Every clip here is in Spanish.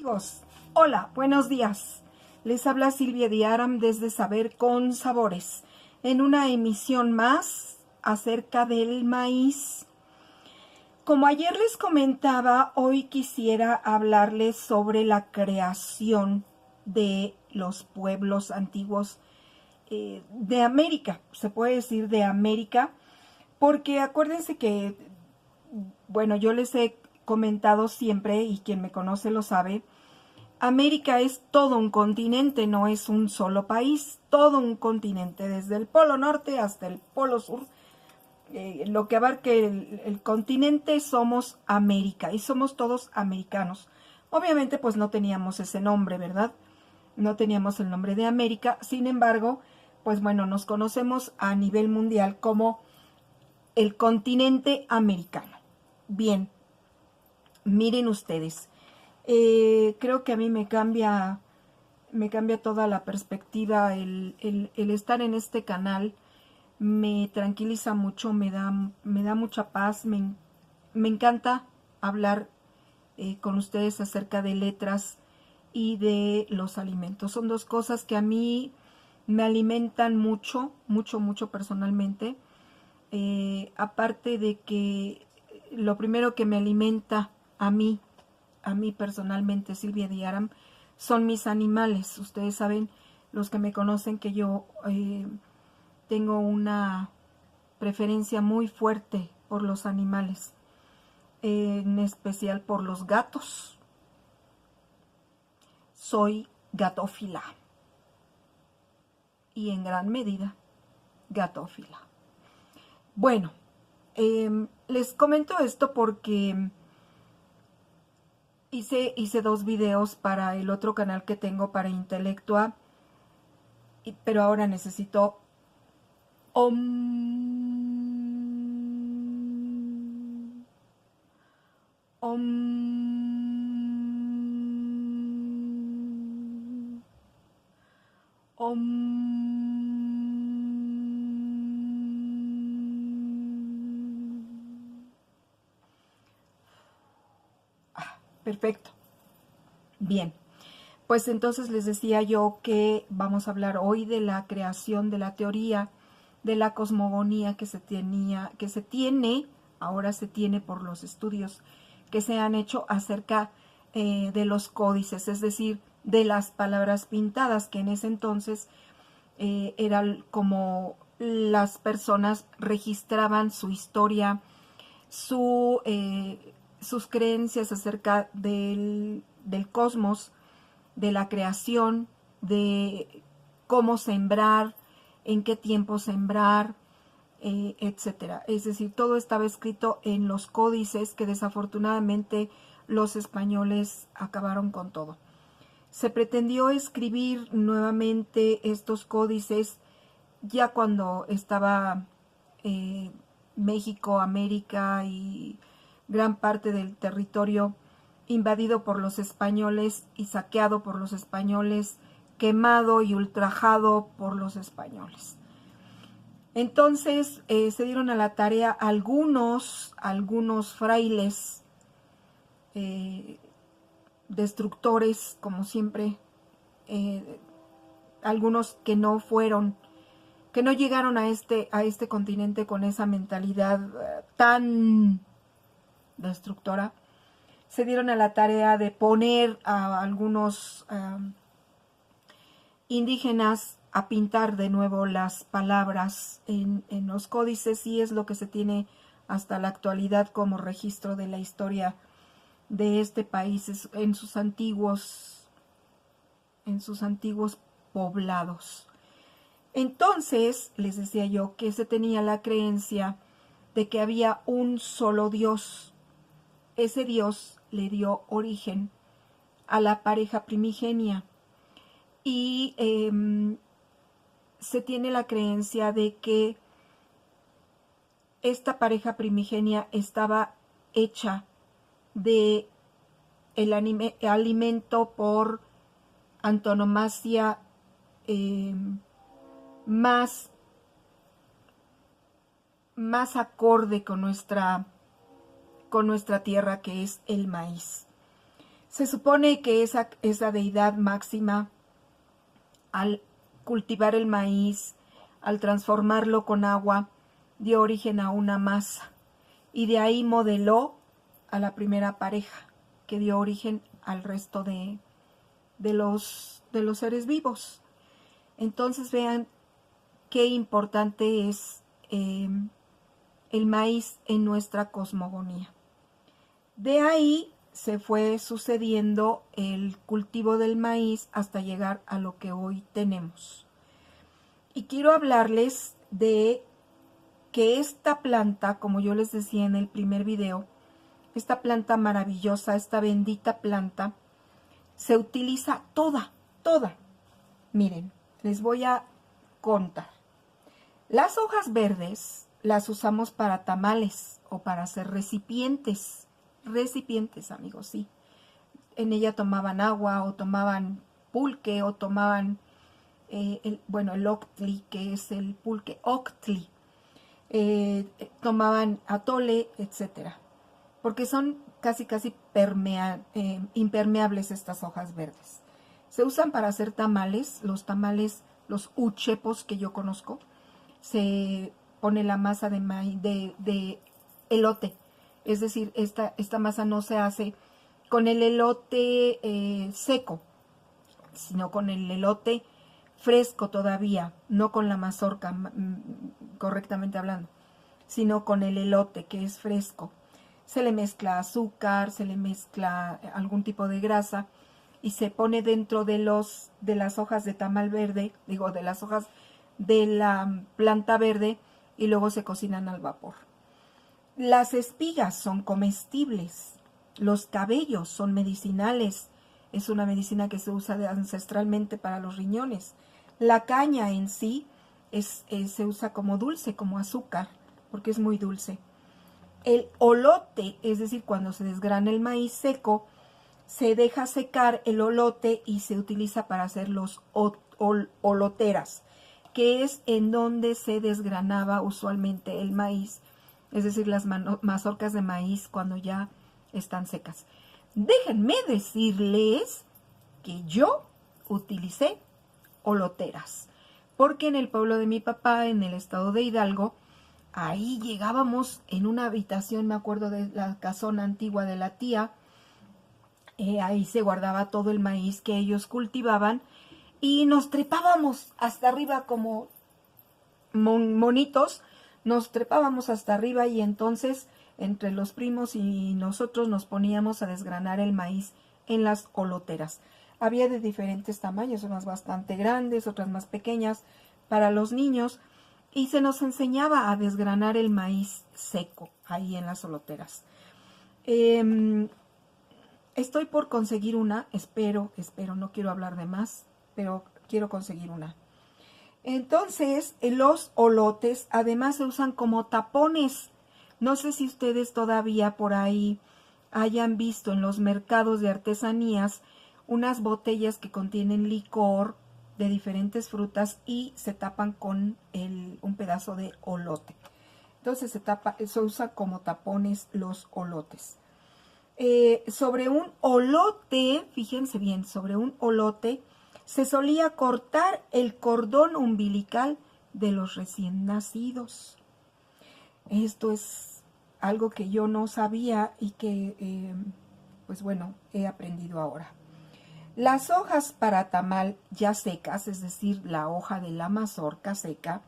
Amigos, hola, buenos días. Les habla Silvia Diaram desde Saber con Sabores, en una emisión más acerca del maíz. Como ayer les comentaba, hoy quisiera hablarles sobre la creación de los pueblos antiguos de América, se puede decir de América, porque acuérdense que, bueno, yo les he comentado siempre, y quien me conoce lo sabe, América es todo un continente, no es un solo país, todo un continente, desde el polo norte hasta el polo sur. Lo que abarque el continente somos América y somos todos americanos. Obviamente pues no teníamos ese nombre, ¿verdad? No teníamos el nombre de América, sin embargo, pues bueno, nos conocemos a nivel mundial como el continente americano. Bien, miren ustedes, creo que a mí me cambia toda la perspectiva el estar en este canal. Me tranquiliza mucho, me da mucha paz, me encanta hablar con ustedes acerca de letras y de los alimentos. Son dos cosas que a mí me alimentan mucho, mucho, mucho personalmente. Aparte de que lo primero que me alimenta a mí personalmente, Silvia Diaram, son mis animales. Ustedes saben, los que me conocen, que yo tengo una preferencia muy fuerte por los animales, en especial por los gatos. Soy gatófila y en gran medida gatófila. Bueno, les comento esto porque hice dos videos para el otro canal que tengo, para Intelectua, pero ahora necesito om, om, om. Perfecto. Bien. Pues entonces les decía yo que vamos a hablar hoy de la creación, de la teoría de la cosmogonía que se tiene, ahora se tiene por los estudios que se han hecho acerca de los códices, es decir, de las palabras pintadas, que en ese entonces eran como las personas registraban su historia, sus creencias acerca del cosmos, de la creación, de cómo sembrar, en qué tiempo sembrar, etcétera. Es decir, todo estaba escrito en los códices que desafortunadamente los españoles acabaron con todo. Se pretendió escribir nuevamente estos códices ya cuando estaba México, América y gran parte del territorio invadido por los españoles y saqueado por los españoles, quemado y ultrajado por los españoles. Entonces se dieron a la tarea algunos frailes destructores, como siempre, algunos que no llegaron a este continente con esa mentalidad tan destructora. Se dieron a la tarea de poner a algunos indígenas a pintar de nuevo las palabras en los códices, y es lo que se tiene hasta la actualidad como registro de la historia de este país en sus antiguos poblados. Entonces, les decía yo que se tenía la creencia de que había un solo Dios. Ese Dios le dio origen a la pareja primigenia, y se tiene la creencia de que esta pareja primigenia estaba hecha de el alimento por antonomasia más acorde con nuestra tierra, que es el maíz. Se supone que esa deidad máxima, al cultivar el maíz, al transformarlo con agua, dio origen a una masa y de ahí modeló a la primera pareja que dio origen al resto de los seres vivos. Entonces vean qué importante es el maíz en nuestra cosmogonía. De ahí se fue sucediendo el cultivo del maíz hasta llegar a lo que hoy tenemos. Y quiero hablarles de que esta planta, como yo les decía en el primer video, esta planta maravillosa, esta bendita planta, se utiliza toda. Miren, les voy a contar. Las hojas verdes las usamos para tamales o para hacer recipientes. Recipientes, amigos, sí. En ella tomaban agua o tomaban pulque o tomaban, el octli, que es el pulque, octli. Tomaban atole, etcétera, porque son casi impermeables estas hojas verdes. Se usan para hacer tamales, los uchepos que yo conozco. Se pone la masa de maíz, de elote, es decir, esta masa no se hace con el elote seco, sino con el elote fresco todavía, no con la mazorca, correctamente hablando, sino con el elote que es fresco. Se le mezcla azúcar, se le mezcla algún tipo de grasa y se pone dentro de las hojas de tamal verde, de las hojas de la planta verde, y luego se cocinan al vapor. Las espigas son comestibles, los cabellos son medicinales, es una medicina que se usa ancestralmente para los riñones. La caña en sí se usa como dulce, como azúcar, porque es muy dulce. El olote, es decir, cuando se desgrana el maíz seco, se deja secar el olote y se utiliza para hacer los oloteras, que es en donde se desgranaba usualmente el maíz, es decir, las mazorcas de maíz cuando ya están secas. Déjenme decirles que yo utilicé oloteras, porque en el pueblo de mi papá, en el estado de Hidalgo, ahí llegábamos en una habitación, me acuerdo de la casona antigua de la tía, ahí se guardaba todo el maíz que ellos cultivaban y nos trepábamos hasta arriba como monitos, nos trepábamos hasta arriba y entonces entre los primos y nosotros nos poníamos a desgranar el maíz en las oloteras. Había de diferentes tamaños, unas bastante grandes, otras más pequeñas para los niños, y se nos enseñaba a desgranar el maíz seco ahí en las oloteras. Estoy por conseguir una, espero, no quiero hablar de más, pero quiero conseguir una. Entonces, los olotes además se usan como tapones. No sé si ustedes todavía por ahí hayan visto en los mercados de artesanías unas botellas que contienen licor de diferentes frutas y se tapan con un pedazo de olote. Entonces se usa como tapones los olotes. Sobre un olote, fíjense bien, sobre un olote se solía cortar el cordón umbilical de los recién nacidos. Esto es algo que yo no sabía y que, pues bueno, he aprendido ahora. Las hojas para tamal ya secas, es decir, la hoja de la mazorca seca,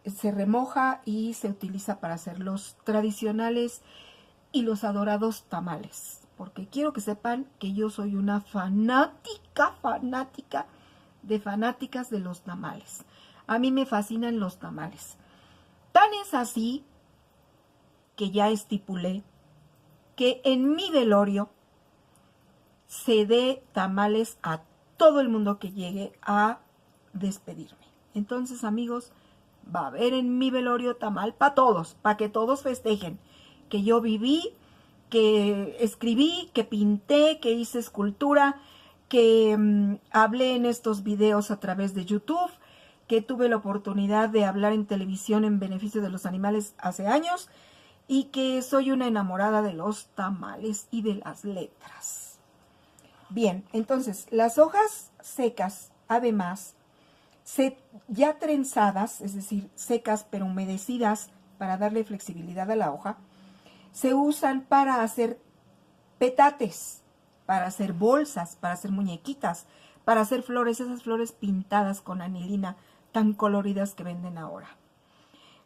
se remoja y se utiliza para hacer los tradicionales y los adorados tamales. Porque quiero que sepan que yo soy una fanática de fanáticas de los tamales. A mí me fascinan los tamales. Tan es así que ya estipulé que en mi velorio se dé tamales a todo el mundo que llegue a despedirme. Entonces, amigos, va a haber en mi velorio tamal para todos, para que todos festejen que yo viví, que escribí, que pinté, que hice escultura, que hablé en estos videos a través de YouTube, que tuve la oportunidad de hablar en televisión en beneficio de los animales hace años y que soy una enamorada de los tamales y de las letras. Bien, entonces las hojas secas, además, ya trenzadas, es decir, secas pero humedecidas para darle flexibilidad a la hoja, se usan para hacer petates, para hacer bolsas, para hacer muñequitas, para hacer flores, esas flores pintadas con anilina tan coloridas que venden ahora.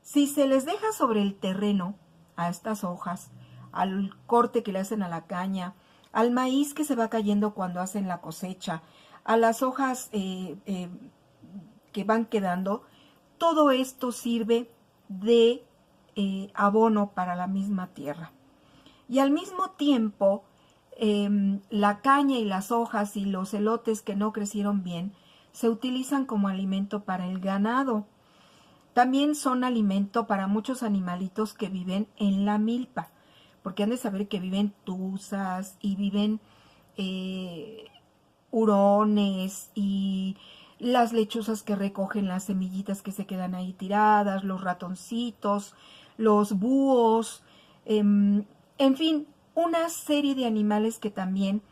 Si se les deja sobre el terreno a estas hojas, al corte que le hacen a la caña, al maíz que se va cayendo cuando hacen la cosecha, a las hojas que van quedando, todo esto sirve de abono para la misma tierra. Y al mismo tiempo, la caña y las hojas y los elotes que no crecieron bien se utilizan como alimento para el ganado. También son alimento para muchos animalitos que viven en la milpa, porque han de saber que viven tuzas y viven hurones y las lechuzas que recogen las semillitas que se quedan ahí tiradas, los ratoncitos, los búhos, en fin, una serie de animales que también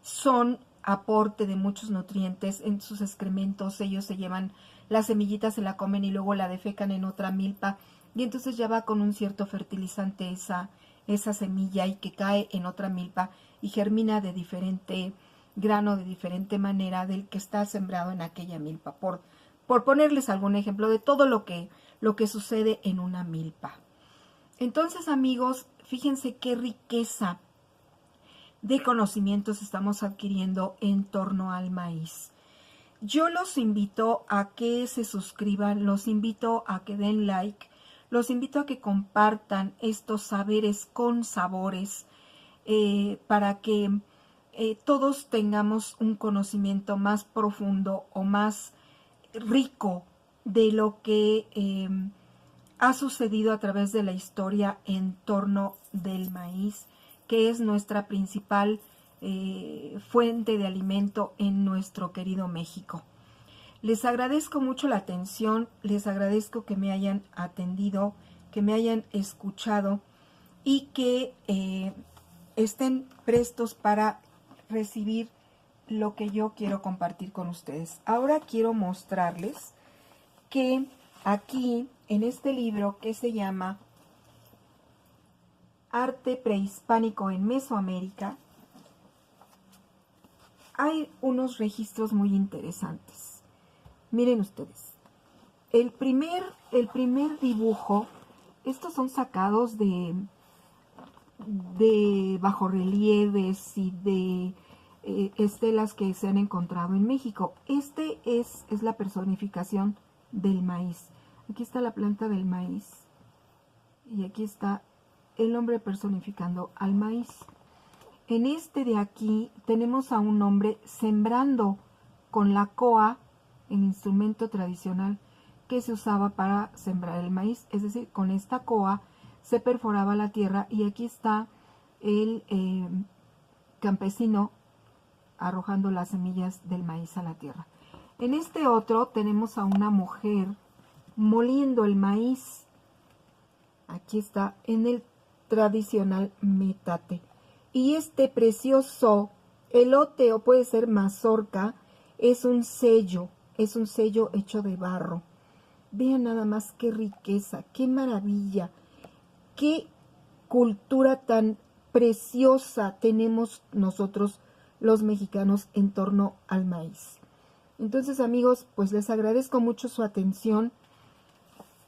son aporte de muchos nutrientes en sus excrementos. Ellos se llevan las semillitas, se la comen y luego la defecan en otra milpa y entonces ya va con un cierto fertilizante esa semilla y que cae en otra milpa y germina de diferente grano, de diferente manera del que está sembrado en aquella milpa, por ponerles algún ejemplo de todo lo que sucede en una milpa. Entonces, amigos, fíjense qué riqueza de conocimientos estamos adquiriendo en torno al maíz. Yo los invito a que se suscriban, los invito a que den like, los invito a que compartan estos saberes con sabores para que todos tengamos un conocimiento más profundo o más rico de lo que ha sucedido a través de la historia en torno del maíz, que es nuestra principal fuente de alimento en nuestro querido México. Les agradezco mucho la atención, les agradezco que me hayan atendido, que me hayan escuchado y que estén prestos para recibir lo que yo quiero compartir con ustedes. Ahora quiero mostrarles que aquí en este libro que se llama Arte prehispánico en Mesoamérica, hay unos registros muy interesantes. Miren ustedes, el primer dibujo, estos son sacados de bajorrelieves y de estelas que se han encontrado en México. Este es la personificación del maíz. Aquí está la planta del maíz y aquí está el hombre personificando al maíz. En este de aquí tenemos a un hombre sembrando con la coa, el instrumento tradicional que se usaba para sembrar el maíz, es decir, con esta coa se perforaba la tierra y aquí está el campesino arrojando las semillas del maíz a la tierra. En este otro tenemos a una mujer moliendo el maíz. Aquí está en el tradicional metate. Y este precioso elote, o puede ser mazorca, es un sello hecho de barro. Vean nada más qué riqueza, qué maravilla, qué cultura tan preciosa tenemos nosotros los mexicanos en torno al maíz. Entonces, amigos, pues les agradezco mucho su atención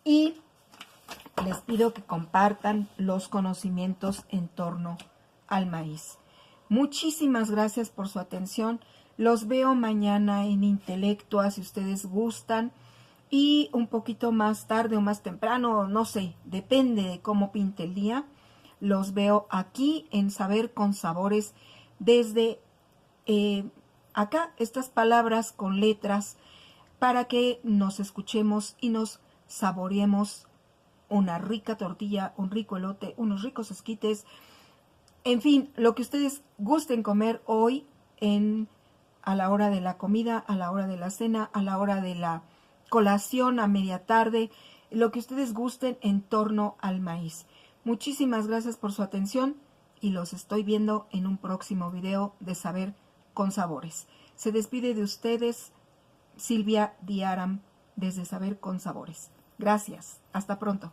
y les pido que compartan los conocimientos en torno al maíz. Muchísimas gracias por su atención. Los veo mañana en Intelectua, si ustedes gustan, y un poquito más tarde o más temprano, no sé, depende de cómo pinte el día. Los veo aquí en Saber con Sabores desde acá, estas palabras con letras, para que nos escuchemos y nos saboreemos una rica tortilla, un rico elote, unos ricos esquites, en fin, lo que ustedes gusten comer hoy a la hora de la comida, a la hora de la cena, a la hora de la colación, a media tarde, lo que ustedes gusten en torno al maíz. Muchísimas gracias por su atención y los estoy viendo en un próximo video de Saber con Sabores. Se despide de ustedes Silvia Diaram desde Saber con Sabores. Gracias. Hasta pronto.